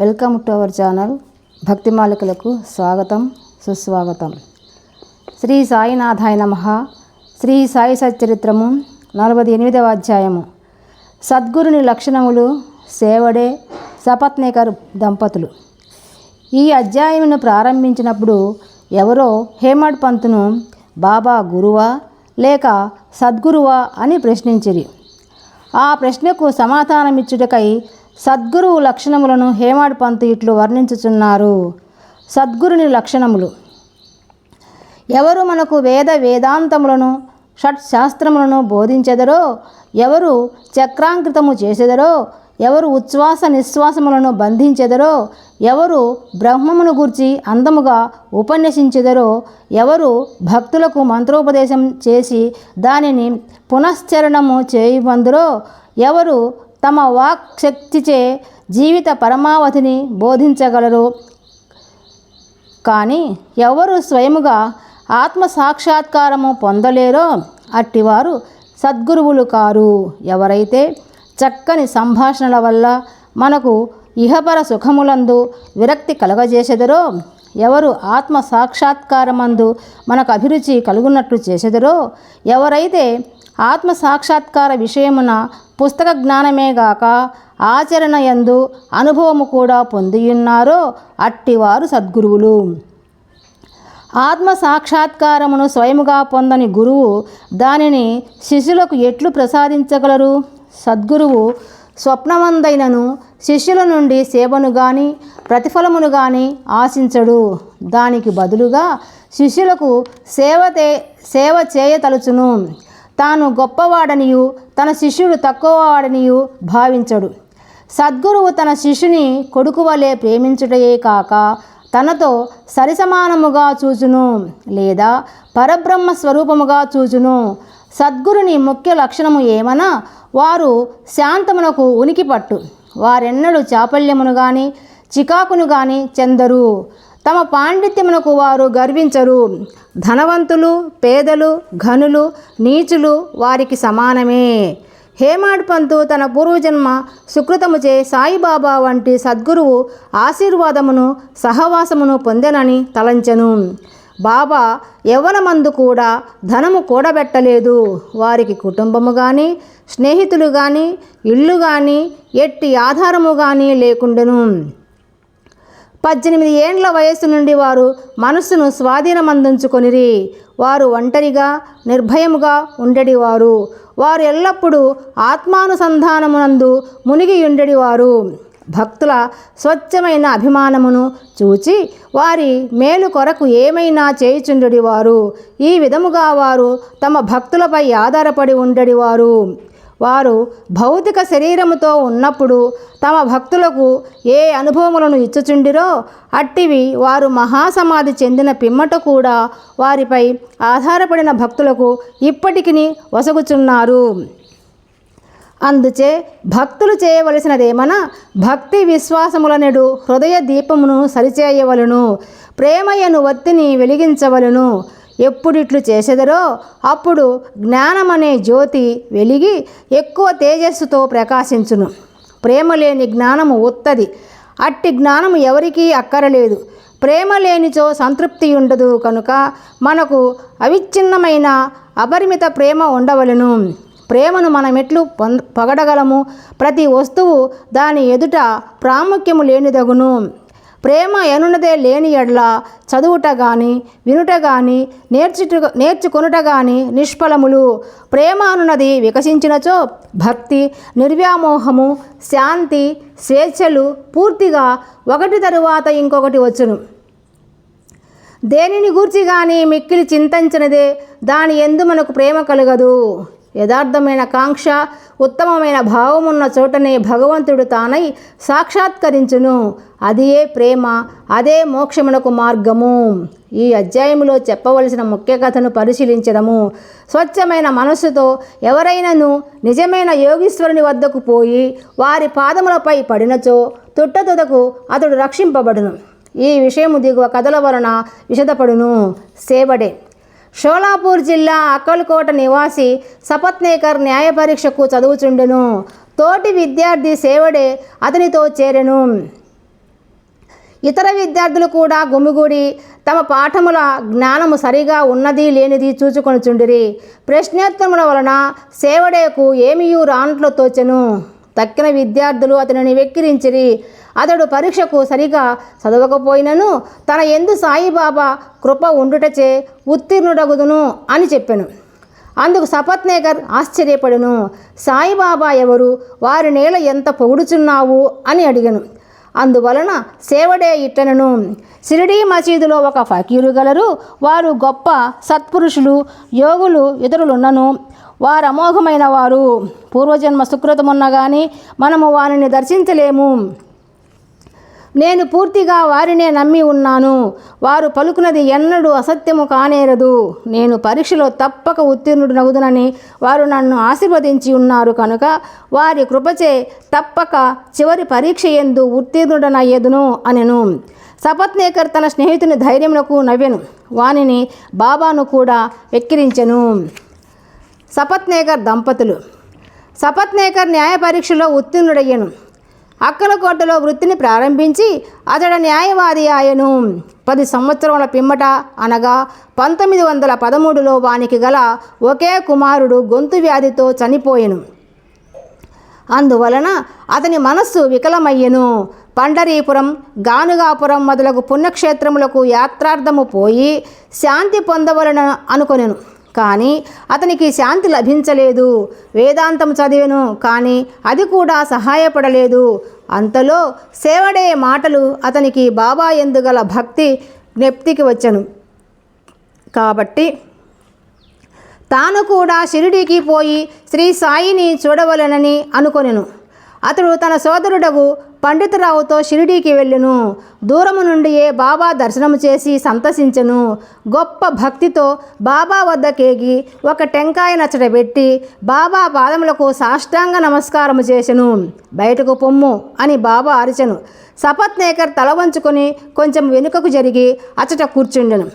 Welcome to our channel. భక్తి మాలికలకు స్వాగతం, సుస్వాగతం. శ్రీ సాయినాథాయ నమః. శ్రీ సాయి సచ్చరిత్రము 48వ అధ్యాయము. సద్గురుని లక్షణములు. సేవడే సపత్నేకర్ దంపతులు. ఈ అధ్యాయమును ప్రారంభించినప్పుడు ఎవరో హేమడ్ పంతును బాబా గురువా లేక సద్గురువా అని ప్రశ్నించిరి. ఆ ప్రశ్నకు సమాధానమిచ్చుటకై సద్గురువు లక్షణములను హేమడ్ పంతు ఇట్లు వర్ణించుచున్నారు. సద్గురుని లక్షణములు. ఎవరు మనకు వేదాంతములను షట్శాస్త్రములను బోధించెదరో, ఎవరు చక్రాంకితము చేసెదరో, ఎవరు ఉచ్ఛ్వాస నిశ్వాసములను బంధించెదరో, ఎవరు బ్రహ్మమును గూర్చి అందముగా ఉపన్యసించెదరో, ఎవరు భక్తులకు మంత్రోపదేశం చేసి దానిని పునశ్చరణము చేయుబందురో, ఎవరు తమ వాక్ శక్తిచే జీవిత పరమావధిని బోధించగలరు, కానీ ఎవరు స్వయముగా ఆత్మ సాక్షాత్కారము పొందలేరో అట్టివారు సద్గురువులు కారు. ఎవరైతే చక్కని సంభాషణల వల్ల మనకు ఇహపర సుఖములందు విరక్తి కలగజేసెదరో, ఎవరు ఆత్మ సాక్షాత్కారమందు మనకు అభిరుచి కలుగున్నట్లు చేసెదరో, ఎవరైతే ఆత్మ సాక్షాత్కార విషయమున పుస్తక జ్ఞానమేగాక ఆచరణ యందు అనుభవము కూడా పొందియున్నారో అట్టివారు సద్గురువులు. ఆత్మ సాక్షాత్కారమును స్వయముగా పొందని గురువు దానిని శిష్యులకు ఎట్లు ప్రసాదించగలరు? సద్గురువు స్వప్నమందైనను శిష్యుల నుండి సేవను గాని ప్రతిఫలమును గాని ఆశించడు. దానికి బదులుగా శిష్యులకు సేవ చేయతలుచును. తాను గొప్పవాడనియు తన శిష్యుడు తక్కువవాడనియు భావించడు. సద్గురువు తన శిష్యుని కొడుకు వలె ప్రేమించుటయే కాక తనతో సరిసమానముగా చూచును, లేదా పరబ్రహ్మ స్వరూపముగా చూచును. సద్గురుని ముఖ్య లక్షణము ఏమనా, వారు శాంతమునకు ఉనికి పట్టు. వారెన్నడూ చాపల్యమును గాని చికాకును గాని చెందరు. తమ పాండిత్యమునకు వారు గర్వించరు. ధనవంతులు, పేదలు, ఘనులు, నీచులు వారికి సమానమే. హేమడ్ పంతు తన పూర్వజన్మ సుకృతముచే సాయిబాబా వంటి సద్గురువు ఆశీర్వాదమును సహవాసమును పొందెనని తలంచెను. బాబా యవ్వనమందు కూడా ధనము కూడబెట్టలేదు. వారికి కుటుంబము కానీ స్నేహితులు కానీ ఇల్లు కానీ ఎట్టి ఆధారము కానీ లేకుండెను. 18 ఏండ్ల వయస్సు నుండి వారు మనస్సును స్వాధీనమందించుకొనిరి. వారు ఒంటరిగా నిర్భయముగా ఉండేవారు. వారు ఎల్లప్పుడూ ఆత్మానుసంధానమునందు మునిగి ఉండేవారు. భక్తుల స్వచ్ఛమైన అభిమానమును చూచి వారి మేలు కొరకు ఏమైనా చేయుచుండెడివారు. ఈ విధముగా వారు తమ భక్తులపై ఆధారపడి ఉండేవారు. వారు భౌతిక శరీరముతో ఉన్నప్పుడు తమ భక్తులకు ఏ అనుభవములను ఇచ్చుచుండిరో అట్టివి వారు మహాసమాధి చెందిన పిమ్మట కూడా వారిపై ఆధారపడిన భక్తులకు ఇప్పటికిని వసగుచున్నారు. అందుచే భక్తులు చేయవలసినదేమన, భక్తి విశ్వాసములనెడు హృదయ దీపమును సరిచేయవలను, ప్రేమయను వత్తిని వెలిగించవలను. ఎప్పుడిట్లు చేసెదరో అప్పుడు జ్ఞానమనే జ్యోతి వెలిగి ఎక్కువ తేజస్సుతో ప్రకాశించును. ప్రేమ లేని జ్ఞానము ఉత్తది. అట్టి జ్ఞానము ఎవరికీ అక్కరలేదు. ప్రేమ లేనిచో సంతృప్తి ఉండదు. కనుక మనకు అవిచ్ఛిన్నమైన అపరిమిత ప్రేమ ఉండవలెను. ప్రేమను మనమెట్లు పొగడగలము? ప్రతి వస్తువు దాని ఎదుట ప్రాముఖ్యము లేనిదగును. ప్రేమ ఎనున్నదే లేని ఎడ్ల చదువుట గాని వినుట గాని నేర్చుకొనుట గాని నిష్ఫలములు. ప్రేమ అనున్నది వికసించినచో భక్తి, నిర్వ్యామోహము, శాంతి, స్వేచ్ఛలు పూర్తిగా ఒకటి తరువాత ఇంకొకటి వచ్చును. దేనిని గూర్చి గాని మిక్కిలి చింతించినదే దాని యందు మనకు ప్రేమ కలగదు. యథార్థమైన కాంక్ష, ఉత్తమమైన భావమున్న చోటనే భగవంతుడు తానై సాక్షాత్కరించును. అదియే ప్రేమ, అదే మోక్షమునకు మార్గము. ఈ అధ్యాయములో చెప్పవలసిన ముఖ్య కథను పరిశీలించడము. స్వచ్ఛమైన మనస్సుతో ఎవరైనను నిజమైన యోగీశ్వరుని వద్దకు పోయి వారి పాదములపై పడినచో తుట్టతుదకు అతడు రక్షింపబడును. ఈ విషయము దిగువ కథల వలన విశదపడును. సేవడే. షోలాపూర్ జిల్లా అక్కల్కోట నివాసి సపత్నేకర్ న్యాయ పరీక్షకు చదువుచుండెను. తోటి విద్యార్థి సేవడే అతనితో చేరెను. ఇతర విద్యార్థులు కూడా గుమిగూడి తమ పాఠముల జ్ఞానము సరిగా ఉన్నది లేనిది చూచుకొనుచుండిరి. ప్రశ్నోత్తరముల వలన సేవడేకు ఏమియూ రానట్లు తోచెను. తక్కిన విద్యార్థులు అతనిని వెక్కిరించిరి. అతడు పరీక్షకు సరిగా చదవకపోయినను తన యందు సాయిబాబా కృప ఉండుటచే ఉత్తీర్ణుడగుదును అని చెప్పెను. అందుకు సపత్నేకర్ ఆశ్చర్యపడెను. సాయిబాబా ఎవరు, వారి నేల ఎంత పొగుడుచున్నావు అని అడిగను. అందువలన సేవడే ఇట్లనను, షిరిడీ మసీదులో ఒక ఫకీరు గలరు. వారు గొప్ప సత్పురుషులు, యోగులు ఇతరులున్నను. వారు అమోఘమైన వారు. పూర్వజన్మ సుకృతమున్న కానీ మనము వారిని దర్శించలేము. నేను పూర్తిగా వారినే నమ్మి ఉన్నాను. వారు పలుకున్నది ఎన్నడూ అసత్యము కానేరదు. నేను పరీక్షలో తప్పక ఉత్తీర్ణుడనగుదునని వారు నన్ను ఆశీర్వదించి ఉన్నారు కనుక వారి కృపచే తప్పక చివరి పరీక్ష యందు ఉత్తీర్ణుడనయ్యేదును అనెను. సపత్నేకర్ తన స్నేహితుని ధైర్యమునకు నవ్వెను. వానిని బాబాను కూడా వెక్కిరించెను. సపత్నేకర్ దంపతులు. సపత్నేకర్ న్యాయ పరీక్షలో ఉత్తీర్ణుడయ్యను. అక్కలకోటలో వృత్తిని ప్రారంభించి అతడు న్యాయవాది ఆయను. 10 సంవత్సరముల పిమ్మట అనగా 1913లో వానికి గల ఒకే కుమారుడు గొంతు వ్యాధితో చనిపోయెను. అందువలన అతని మనస్సు వికలమయ్యెను. పండరీపురం, గానుగాపురం మొదలగు పుణ్యక్షేత్రములకు యాత్రార్థము పోయి శాంతి పొందవలన అనుకొనెను. కానీ అతనికి శాంతి లభించలేదు. వేదాంతం చదివెను, కానీ అది కూడా సహాయపడలేదు. అంతలో సేవడే మాటలు అతనికి బాబా యందు గల భక్తి జ్ఞప్తికి వచ్చెను. కాబట్టి తాను కూడా షిరిడీకి పోయి శ్రీ సాయిని చూడవలెనని అనుకొనెను. అతడు తన సోదరుడగు పండితరావుతో షిరిడీకి వెళ్ళెను. దూరము నుండియే బాబా దర్శనము చేసి సంతసించెను. గొప్ప భక్తితో బాబా వద్దకేగి ఒక టెంకాయ నచ్చటబెట్టి బాబా పాదములకు సాష్టాంగ నమస్కారము చేసెను. బయటకు పొమ్ము అని బాబా అరిచెను. సపత్నేకర్ తల వంచుకొని కొంచెం వెనుకకు జరిగి అచట కూర్చుండెను.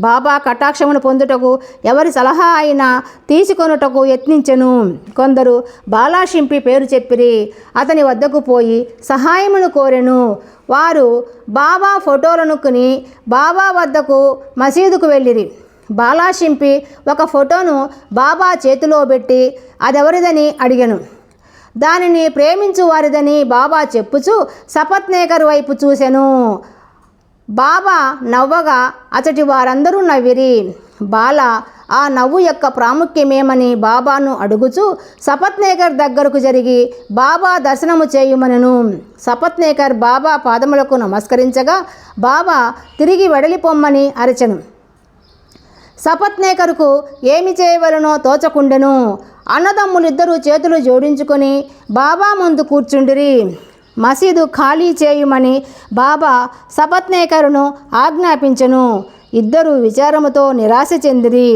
బాబా కటాక్షమును పొందుటకు ఎవరి సలహా అయినా తీసుకొనుటకు యత్నించెను. కొందరు బాలాషింపి పేరు చెప్పిరి. అతని వద్దకు పోయి సహాయమును కోరెను. వారు బాబా ఫోటోలను కొని బాబా వద్దకు మసీదుకు వెళ్ళిరి. బాలాషింపి ఒక ఫోటోను బాబా చేతిలో పెట్టి అదెవరిదని అడిగెను. దానిని ప్రేమించు వారిదని బాబా చెప్పుచు సపత్నేకర్ వైపు చూసెను. బాబా నవ్వగా అచటి వారందరూ నవ్విరి. బాల ఆ నవ్వు యొక్క ప్రాముఖ్యమేమని బాబాను అడుగుచు సపత్నేకర్ దగ్గరకు జరిగి బాబా దర్శనము చేయుమనెను. సపత్నేకర్ బాబా పాదములకు నమస్కరించగా బాబా తిరిగి వెడలిపొమ్మని అరచెను. సపత్నేకర్కు ఏమి చేయవలనో తోచకుండెను. అన్నదమ్ములిద్దరూ చేతులు జోడించుకొని బాబా ముందు కూర్చుండిరి. మసీదు ఖాళీ చేయుమని బాబా సపత్నేకరును ఆజ్ఞాపించెను. ఇద్దరు విచారముతో నిరాశ చెందిరి.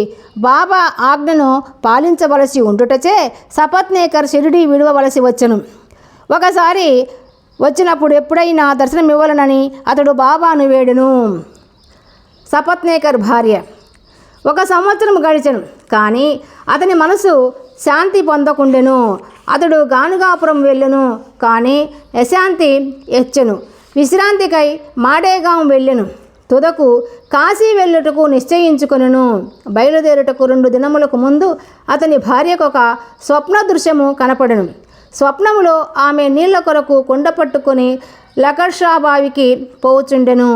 బాబా ఆజ్ఞను పాలించవలసి ఉండుటచే సపత్నేకర్ షిరిడీ విడవవలసి వచ్చెను. ఒకసారి వచ్చినప్పుడు ఎప్పుడైనా దర్శనమివ్వాలనని అతడు బాబాను వేడెను. సపత్నేకర్ భార్య. 1 సంవత్సరం గడిచెను, కానీ అతని మనసు శాంతి పొందకుండెను. అతడు గానుగాపురం వెళ్ళెను, కానీ అశాంతి ఎచ్చెను. విశ్రాంతికై మాడేగాం వెళ్ళెను. తుదకు కాశీ వెళ్ళుటకు నిశ్చయించుకొనెను. బయలుదేరుటకు 2 దినములకు ముందు అతని భార్యకు ఒక స్వప్న దృశ్యము కనపడెను. స్వప్నములో ఆమె నీళ్ల కొరకు కుండ పట్టుకొని లకర్షాబావికి పోవుచుండెను.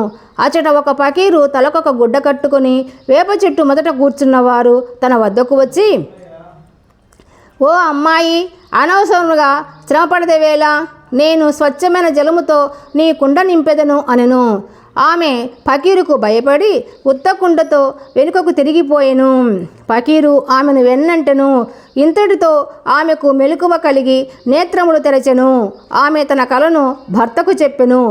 అచట ఒక పకీరు తలకొక గుడ్డ కట్టుకొని వేప చెట్టు మొదట కూర్చున్నవారు తన వద్దకు వచ్చి, ఓ అమ్మాయి, అనవసరముగా శ్రమపడదేవేళ, నేను స్వచ్ఛమైన జలముతో నీ కుండ నింపెదను అనెను. ఆమె ఫకీరుకు భయపడి ఉత్తకుండతో వెనుకకు తిరిగిపోయెను. ఫకీరు ఆమెను వెన్నంటెను. ఇంతటితో ఆమెకు మెలకువ కలిగి నేత్రములు తెరచెను. ఆమె తన కలను భర్తకు చెప్పెను.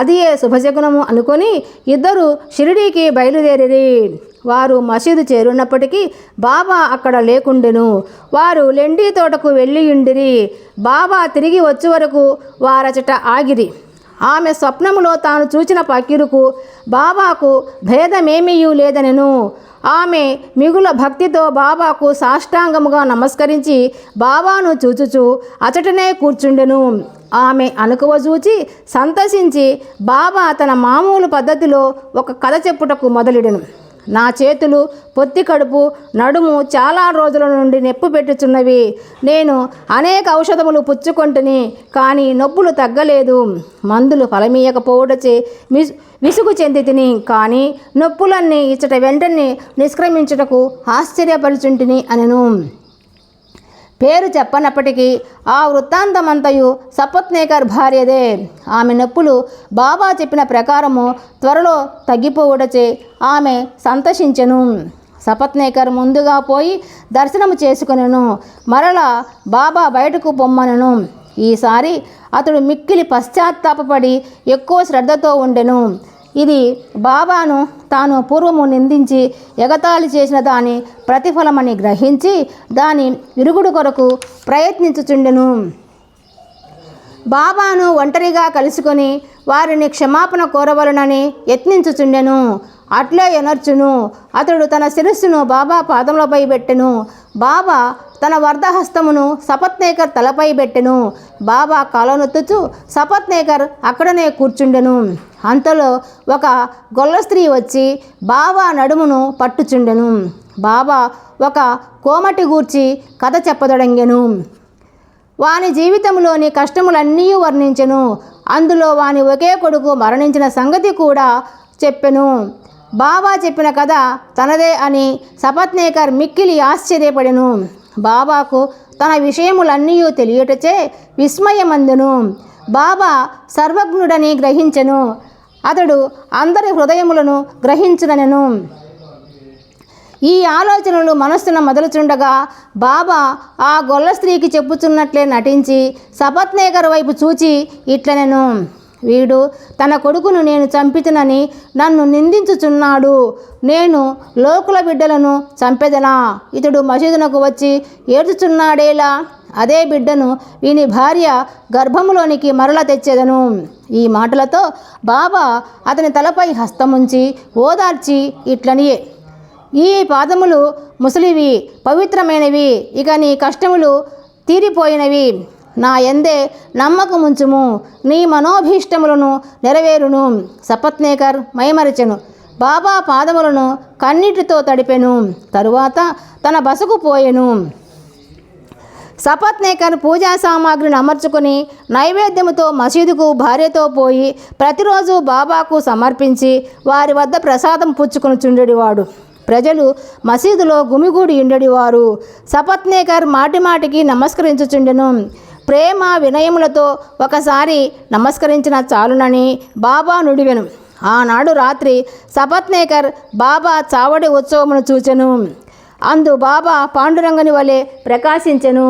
అదియే శుభశకునము అనుకొని ఇద్దరు షిరిడీకి బయలుదేరిరి. వారు మసీదు చేరున్నప్పటికీ బాబా అక్కడ లేకుండెను. వారు లెండి తోటకు వెళ్ళియుండిరి. బాబా తిరిగి వచ్చే వరకు వారచట ఆగిరి. ఆమె స్వప్నములో తాను చూచిన ఫకీరుకు బాబాకు భేదమేమీయూ లేదనెను. ఆమె మిగుల భక్తితో బాబాకు సాష్టాంగముగా నమస్కరించి బాబాను చూచుచు అచటనే కూర్చుండెను. ఆమె అనుకువ చూచి సంతసించి బాబా తన మామూలు పద్ధతిలో ఒక కథ చెప్పుటకు మొదలెడెను. నా చేతులు, పొత్తి కడుపు, నడుము చాలా రోజుల నుండి నొప్పి పెట్టుచున్నవి. నేను అనేక ఔషధములు పుచ్చుకొంటిని, కానీ నొప్పులు తగ్గలేదు. మందులు ఫలమీయకపోవడచే విసుగు చెంది తిని, కానీ నొప్పులన్నీ ఇచ్చట వెంటనే నిష్క్రమించుటకు ఆశ్చర్యపరుచుంటిని అనెను. పేరు చెప్పనప్పటికీ ఆ వృత్తాంతమంతయు సపత్నేకర్ భార్యదే. ఆమె నొప్పులు బాబా చెప్పిన ప్రకారము త్వరలో తగ్గిపోవడచే ఆమె సంతోషించెను. సపత్నేకర్ ముందుగా పోయి దర్శనము చేసుకొనెను. మరలా బాబా బయటకు పొమ్మనెను. ఈసారి అతడు మిక్కిలి పశ్చాత్తాపపడి ఎక్కువ శ్రద్ధతో ఉండెను. ఇది బాబాను తాను పూర్వము నిందించి ఎగతాళి చేసిన దాని ప్రతిఫలమని గ్రహించి దాని విరుగుడు కొరకు ప్రయత్నించుచుండెను. బాబాను ఒంటరిగా కలుసుకొని వారిని క్షమాపణ కోరవలనని యత్నించుచుండెను. అట్లే ఎనర్చును అతడు తన శిరస్సును బాబా పాదములపై పెట్టెను. బాబా తన వర్ధహస్తమును సపత్నేకర్ తలపై పెట్టెను. బాబా కాలనొత్తుచు సపత్నేకర్ అక్కడనే కూర్చుండెను. అంతలో ఒక గొల్ల స్త్రీ వచ్చి బాబా నడుమును పట్టుచుండెను. బాబా ఒక కోమటి గూర్చి కథ చెప్పదొడంగెను. వాని జీవితంలోని కష్టములన్నీ వర్ణించెను. అందులో వాని ఒకే కొడుకు మరణించిన సంగతి కూడా చెప్పెను. బాబా చెప్పిన కథ తనదే అని సపత్నేకర్ మిక్కిలి ఆశ్చర్యపడెను. బాబాకు తన విషయములన్నీ తెలియటచే విస్మయమందెను. బాబా సర్వజ్ఞుడని గ్రహించెను. అతడు అందరి హృదయములను గ్రహించుననెను. ఈ ఆలోచనలు మనస్సున మొదలుచుండగా బాబా ఆ గొల్ల స్త్రీకి చెప్పుచున్నట్లే నటించి సపత్నేకర్ వైపు చూచి ఇట్లనెను. వీడు తన కొడుకును నేను చంపితునని నన్ను నిందించుచున్నాడు. నేను లోకుల బిడ్డలను చంపెదనా? ఇతడు మసీదునకు వచ్చి ఏడ్చుచున్నాడేలా? అదే బిడ్డను వీని భార్య గర్భములోనికి మరల తెచ్చేదను. ఈ మాటలతో బాబా అతని తలపై హస్తముంచి ఓదార్చి ఇట్లనియే, ఈ పాదములు ముసలివి, పవిత్రమైనవి. ఇక నీ కష్టములు తీరిపోయినవి. నా యందే నమ్మకముంచుము, నీ మనోభీష్టములను నెరవేరును. సపత్నేకర్ మైమరచెను. బాబా పాదములను కన్నీటితో తడిపెను. తరువాత తన బసకు పోయెను. సపత్నేకర్ పూజా సామాగ్రిని అమర్చుకుని నైవేద్యముతో మసీదుకు భార్యతో పోయి ప్రతిరోజు బాబాకు సమర్పించి వారి వద్ద ప్రసాదం పుచ్చుకొనుచుండెడివాడు. ప్రజలు మసీదులో గుమిగూడి ఉండేవారు. సపత్నేకర్ మాటిమాటికి నమస్కరించుచుండెను. ప్రేమ వినయములతో ఒకసారి నమస్కరించిన చాలునని బాబా నుడివెను. ఆనాడు రాత్రి సపత్నేకర్ బాబా చావడి ఉత్సవమును చూచెను. అందు బాబా పాండురంగని వలె ప్రకాశించెను.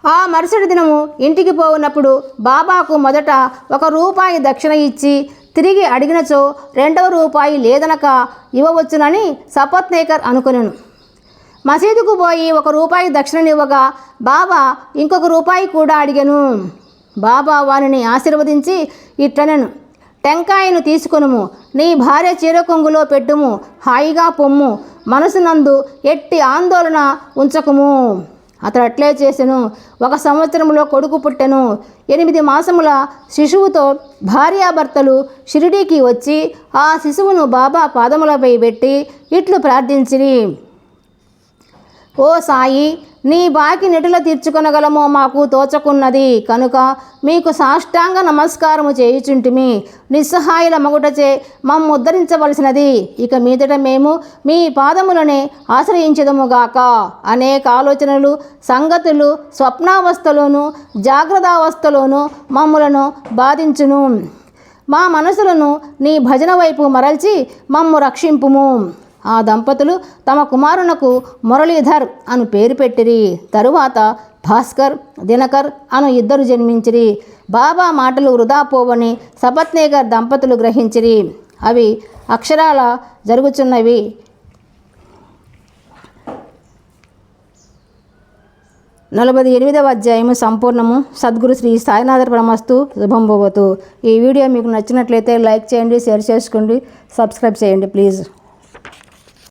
ఆ మరుసటి దినము ఇంటికి పోవున్నప్పుడు బాబాకు మొదట ₹1 దక్షిణ ఇచ్చి తిరిగి అడిగినచో ₹2 లేదనక ఇవ్వవచ్చునని సపత్నేకర్ అనుకొనెను. మసీదుకు పోయి ₹1 దక్షిణనివ్వగా బాబా ₹1 కూడా అడిగెను. బాబా వారిని ఆశీర్వదించి ఇట్లనెను, టెంకాయను తీసుకొనుము, నీ భార్య చీరకొంగులో పెట్టుము, హాయిగా పొమ్ము, మనసునందు ఎట్టి ఆందోళన ఉంచకుము. అతడు అట్లే చేసెను. 1 సంవత్సరంలో కొడుకు పుట్టెను. 8 మాసముల శిశువుతో భార్యాభర్తలు షిరిడీకి వచ్చి ఆ శిశువును బాబా పాదములపై పెట్టి ఇట్లు ప్రార్థించిరి, ఓ సాయి, నీ బాకి నెటుల తీర్చుకొనగలమో మాకు తోచకున్నది కనుక మీకు సాష్టాంగ నమస్కారము చేయుచుంటిమి. నిస్సహాయుల మగుటచే మమ్ము ఉద్ధరించవలసినది. ఇక మీదట మేము మీ పాదములనే ఆశ్రయించదముగాక. అనేక ఆలోచనలు, సంగతులు స్వప్నావస్థలోను జాగ్రత్తావస్థలోను మమ్ములను బాధించును. మా మనసులను నీ భజన వైపు మరల్చి మమ్ము రక్షింపుము. ఆ దంపతులు తమ కుమారునకు మురళీధర్ అను పేరు పెట్టిరి. తరువాత భాస్కర్, దినకర్ అను 2 జన్మించిరి. బాబా మాటలు వృధా పోవని సపత్నేకర్ దంపతులు గ్రహించిరి. అవి అక్షరాల జరుగుచున్నవి. 48వ అధ్యాయము సంపూర్ణము. సద్గురు శ్రీ సాయినాథర్పణమస్తు. శుభం భవతు. ఈ వీడియో మీకు నచ్చినట్లయితే లైక్ చేయండి, షేర్ చేసుకోండి, సబ్స్క్రైబ్ చేయండి ప్లీజ్.